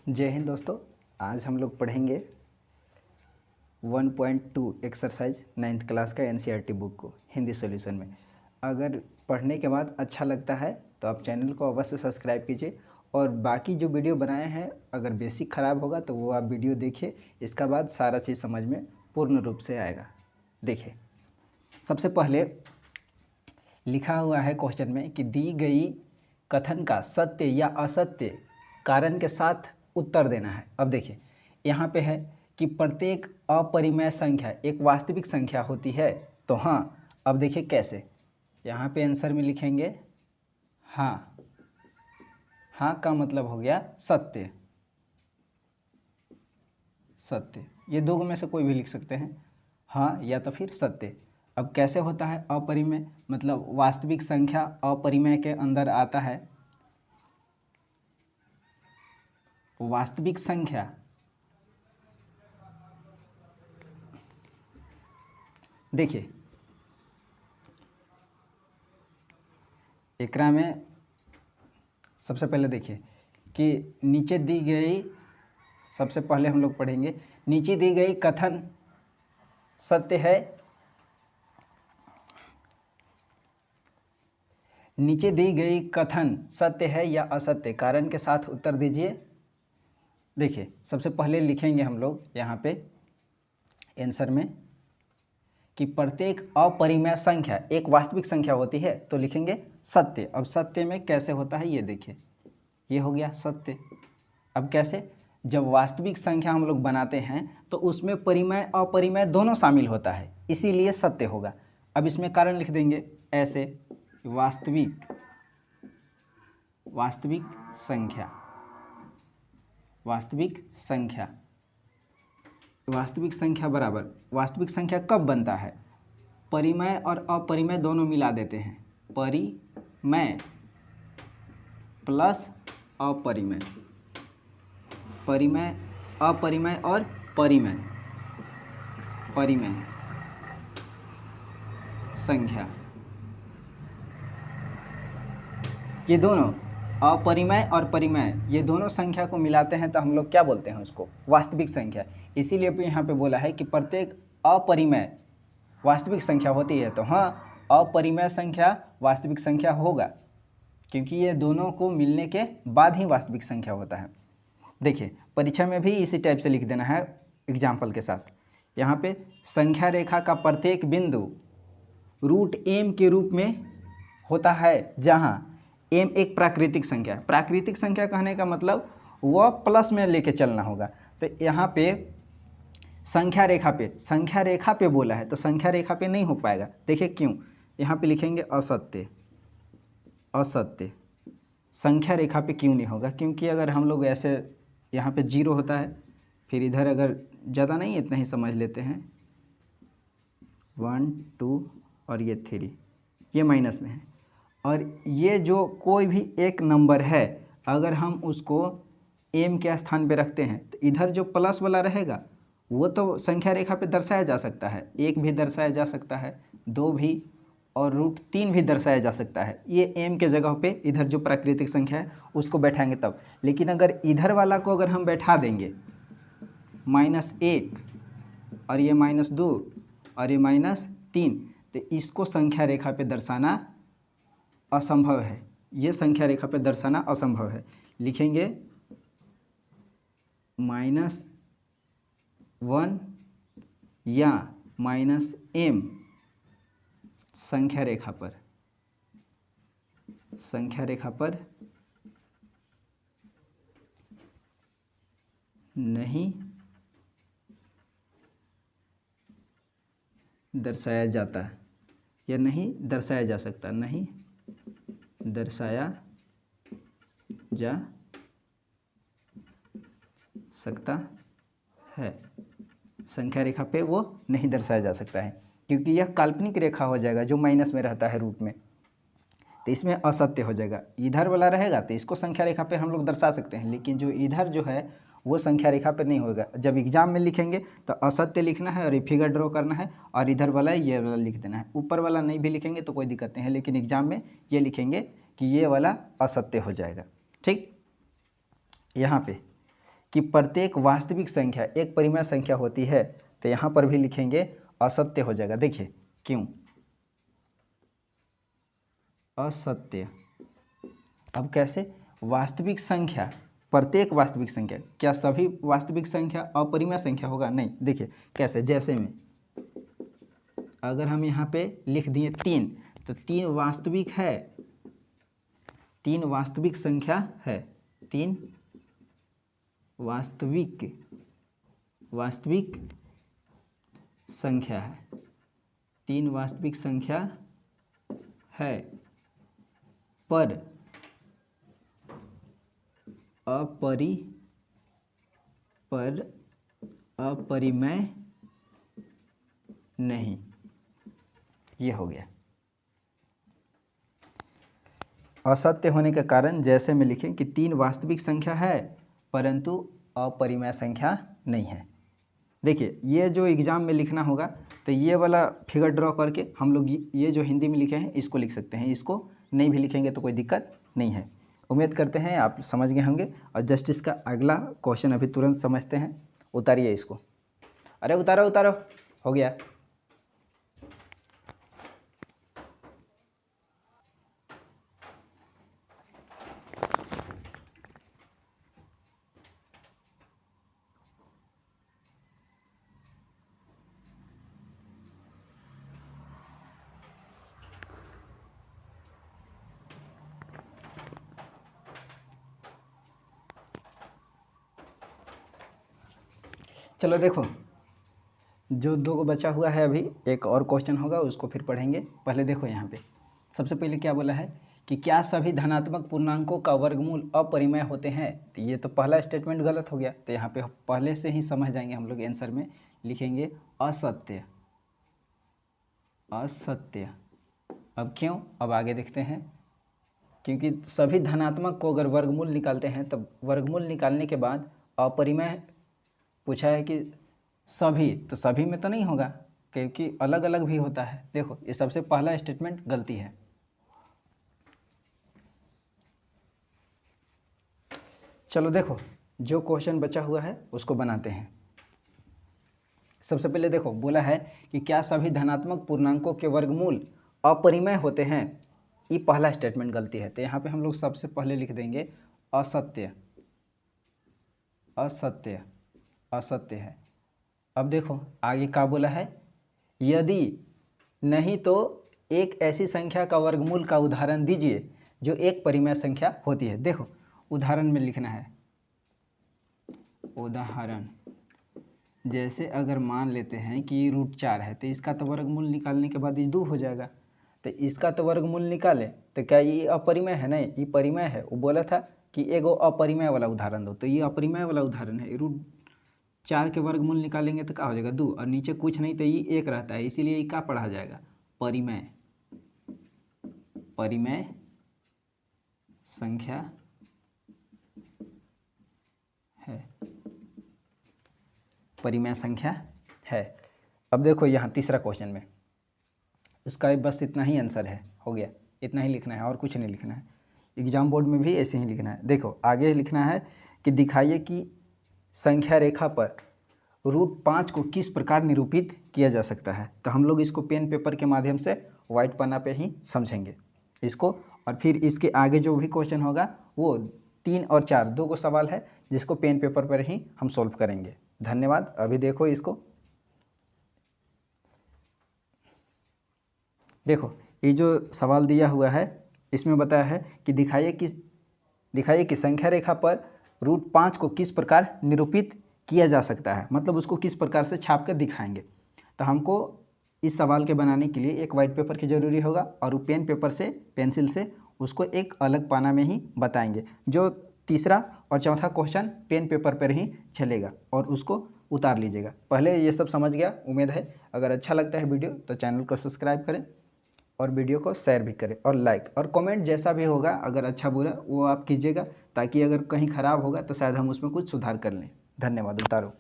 जय हिंद दोस्तों। आज हम लोग पढ़ेंगे 1.2 एक्सरसाइज 9th क्लास का एनसीईआरटी बुक को हिंदी सॉल्यूशन में। अगर पढ़ने के बाद अच्छा लगता है तो आप चैनल को अवश्य सब्सक्राइब कीजिए और बाकी जो वीडियो बनाए हैं अगर बेसिक ख़राब होगा तो वो आप वीडियो देखिए, इसका बाद सारा चीज़ समझ में पूर्ण रूप से आएगा। देखिए, सबसे पहले लिखा हुआ है क्वेश्चन में कि दी गई कथन का सत्य या असत्य कारण के साथ उत्तर देना है। अब देखिए, यहाँ पे है कि प्रत्येक अपरिमेय संख्या एक वास्तविक संख्या होती है। तो हाँ, अब देखिए कैसे, यहाँ पे आंसर में लिखेंगे हाँ। हाँ का मतलब हो गया सत्य। सत्य, ये दो में से कोई भी लिख सकते हैं, हाँ या तो फिर सत्य। अब कैसे होता है अपरिमेय, मतलब वास्तविक संख्या अपरिमेय के अंदर आता है। वास्तविक संख्या देखिए, एकरा में सबसे पहले देखिए कि नीचे दी गई, सबसे पहले हम लोग पढ़ेंगे नीचे दी गई कथन सत्य है। नीचे दी गई कथन सत्य है या असत्य, कारण के साथ उत्तर दीजिए। देखिए, सबसे पहले लिखेंगे हम लोग यहाँ पे आंसर में कि प्रत्येक अपरिमेय संख्या एक वास्तविक संख्या होती है, तो लिखेंगे सत्य। अब सत्य में कैसे होता है ये देखिए, ये हो गया सत्य। अब कैसे, जब वास्तविक संख्या हम लोग बनाते हैं तो उसमें परिमेय अपरिमेय दोनों शामिल होता है, इसीलिए सत्य होगा। अब इसमें कारण लिख देंगे ऐसे, वास्तविक संख्या, वास्तविक संख्या बराबर, वास्तविक संख्या कब बनता है, परिमेय और अपरिमेय दोनों मिला देते हैं, परिमेय प्लस अपरिमेय, परिमेय अपरिमेय और परिमेय संख्या, ये दोनों अपरिमेय और परिमेय ये दोनों संख्या को मिलाते हैं तो हम लोग क्या बोलते हैं उसको, वास्तविक संख्या। इसीलिए यहाँ पे बोला है कि प्रत्येक अपरिमेय वास्तविक संख्या होती है। तो हाँ, अपरिमेय संख्या वास्तविक संख्या होगा, क्योंकि ये दोनों को मिलने के बाद ही वास्तविक संख्या होता है। देखिए, परीक्षा में भी इसी टाइप से लिख देना है एग्जाम्पल के साथ। यहाँ पे संख्या रेखा का प्रत्येक बिंदु √m के रूप में होता है, जहाँ m एक प्राकृतिक संख्या है। प्राकृतिक संख्या कहने का मतलब वह प्लस में लेके चलना होगा। तो यहाँ पे संख्या रेखा पे बोला है, तो संख्या रेखा पे नहीं हो पाएगा। देखिए क्यों, यहाँ पे लिखेंगे असत्य। संख्या रेखा पे क्यों नहीं होगा, क्योंकि अगर हम लोग ऐसे यहाँ पे 0 होता है, फिर इधर अगर ज़्यादा नहीं इतना ही समझ लेते हैं 1 2 और ये 3, ये माइनस में है, और ये जो कोई भी एक नंबर है अगर हम उसको m के स्थान पे रखते हैं तो इधर जो प्लस वाला रहेगा वो तो संख्या रेखा पे दर्शाया जा सकता है, 1 भी दर्शाया जा सकता है, 2 भी, और √3 भी दर्शाया जा सकता है। ये m के जगह पे इधर जो प्राकृतिक संख्या है उसको बैठाएंगे तब। लेकिन अगर इधर वाला को अगर हम बैठा देंगे -1 और ये -2 और ये -3, तो इसको संख्या रेखा पे दर्शाना असंभव है। ये संख्या रेखा पे दर्शाना असंभव है। लिखेंगे -1 या -m संख्या रेखा पर नहीं दर्शाया जाता या नहीं दर्शाया जा सकता, नहीं दर्शाया जा सकता है। संख्या रेखा पे वो नहीं दर्शाया जा सकता है, क्योंकि यह काल्पनिक रेखा हो जाएगा जो माइनस में रहता है रूट में, तो इसमें असत्य हो जाएगा। इधर वाला रहेगा तो इसको संख्या रेखा पे हम लोग दर्शा सकते हैं, लेकिन जो इधर जो है वो संख्या रेखा पर नहीं होगा। जब एग्जाम में लिखेंगे तो असत्य लिखना है और ये फिगर ड्रॉ करना है, और इधर वाला ये वाला लिख देना है। ऊपर वाला नहीं भी लिखेंगे तो कोई दिक्कत नहीं है, लेकिन एग्जाम में ये लिखेंगे कि ये वाला असत्य हो जाएगा। ठीक, यहाँ पे कि प्रत्येक वास्तविक संख्या एक परिमेय संख्या होती है, तो यहाँ पर भी लिखेंगे असत्य हो जाएगा। देखिए क्यों असत्य। अब कैसे, वास्तविक संख्या, प्रत्येक वास्तविक संख्या, क्या सभी वास्तविक संख्या अपरिमेय संख्या होगा? नहीं। देखिए कैसे, जैसे में अगर हम यहाँ पे लिख दिए 3, तो 3 वास्तविक है, 3 वास्तविक संख्या है, 3 वास्तविक संख्या है, 3 वास्तविक संख्या है, पर अपरिमेय नहीं। ये हो गया। असत्य होने का कारण जैसे में लिखें कि 3 वास्तविक संख्या है परंतु अपरिमेय संख्या नहीं है। देखिए ये जो एग्ज़ाम में लिखना होगा, तो ये वाला फिगर ड्रॉ करके हम लोग ये जो हिंदी में लिखे हैं इसको लिख सकते हैं, इसको नहीं भी लिखेंगे तो कोई दिक्कत नहीं है। उम्मीद करते हैं आप समझ गए होंगे। और जस्ट इसका अगला क्वेश्चन अभी तुरंत समझते हैं। उतारिए इसको, अरे उतारो उतारो, हो गया। चलो देखो, जो 2 को बचा हुआ है, अभी एक और क्वेश्चन होगा उसको फिर पढ़ेंगे। पहले देखो यहाँ पे सबसे पहले क्या बोला है कि क्या सभी धनात्मक पूर्णांकों का वर्गमूल अपरिमेय होते हैं? तो ये तो पहला स्टेटमेंट गलत हो गया, तो यहाँ पे पहले से ही समझ जाएंगे हम लोग। आंसर में लिखेंगे असत्य, असत्य। अब क्यों, अब आगे देखते हैं। क्योंकि सभी धनात्मक को अगर वर्गमूल निकालते हैं तब वर्गमूल निकालने के बाद अपरिमेय पूछा है कि सभी, तो सभी में तो नहीं होगा क्योंकि अलग अलग भी होता है। देखो ये सबसे पहला स्टेटमेंट गलती है। चलो देखो, जो क्वेश्चन बचा हुआ है उसको बनाते हैं। सबसे पहले देखो बोला है कि क्या सभी धनात्मक पूर्णांकों के वर्गमूल अपरिमेय होते हैं? ये पहला स्टेटमेंट गलती है, तो यहाँ पे हम लोग सबसे पहले लिख देंगे असत्य, असत्य, असत्य है। अब देखो आगे क्या बोला है, यदि नहीं तो एक ऐसी संख्या का वर्गमूल का उदाहरण दीजिए जो एक परिमेय संख्या होती है। देखो उदाहरण में लिखना है, उदाहरण जैसे अगर मान लेते हैं कि √4 है, तो इसका तो वर्गमूल निकालने के बाद ये 2 हो जाएगा। तो इसका तो वर्गमूल निकाले तो क्या ये अपरिमेय है? नहीं, ये परिमेय है। वो बोला था कि एगो अपरिमेय वाला उदाहरण दो, तो ये अपरिमेय वाला उदाहरण है। √4 के वर्गमूल निकालेंगे तो क्या हो जाएगा? 2, और नीचे कुछ नहीं तो ये 1 रहता है, इसीलिए ये क्या पढ़ा जाएगा? परिमेय, परिमेय संख्या है, परिमेय संख्या है। अब देखो यहाँ तीसरा क्वेश्चन में इसका बस इतना ही आंसर है, हो गया। इतना ही लिखना है और कुछ नहीं लिखना है। एग्जाम बोर्ड में भी ऐसे ही लिखना है। देखो आगे लिखना है कि दिखाइए कि संख्या रेखा पर √5 को किस प्रकार निरूपित किया जा सकता है। तो हम लोग इसको पेन पेपर के माध्यम से व्हाइट पन्ना पे ही समझेंगे इसको, और फिर इसके आगे जो भी क्वेश्चन होगा वो 3 और 4 2 को सवाल है जिसको पेन पेपर पर ही हम सॉल्व करेंगे। धन्यवाद। अभी देखो इसको, देखो ये जो सवाल दिया हुआ है इसमें बताया है कि दिखाइए कि संख्या रेखा पर √5 को किस प्रकार निरूपित किया जा सकता है, मतलब उसको किस प्रकार से छाप कर दिखाएंगे। तो हमको इस सवाल के बनाने के लिए एक वाइट पेपर की ज़रूरी होगा, और वो पेन पेपर से, पेंसिल से उसको एक अलग पाना में ही बताएंगे। जो तीसरा और चौथा क्वेश्चन पेन पेपर पर ही चलेगा और उसको उतार लीजिएगा। पहले ये सब समझ गया उम्मीद है। अगर अच्छा लगता है वीडियो तो चैनल को सब्सक्राइब करें और वीडियो को शेयर भी करें, और लाइक और कमेंट जैसा भी होगा, अगर अच्छा बुरा वो आप कीजिएगा, ताकि अगर कहीं ख़राब होगा तो शायद हम उसमें कुछ सुधार कर लें। धन्यवाद। उतारो।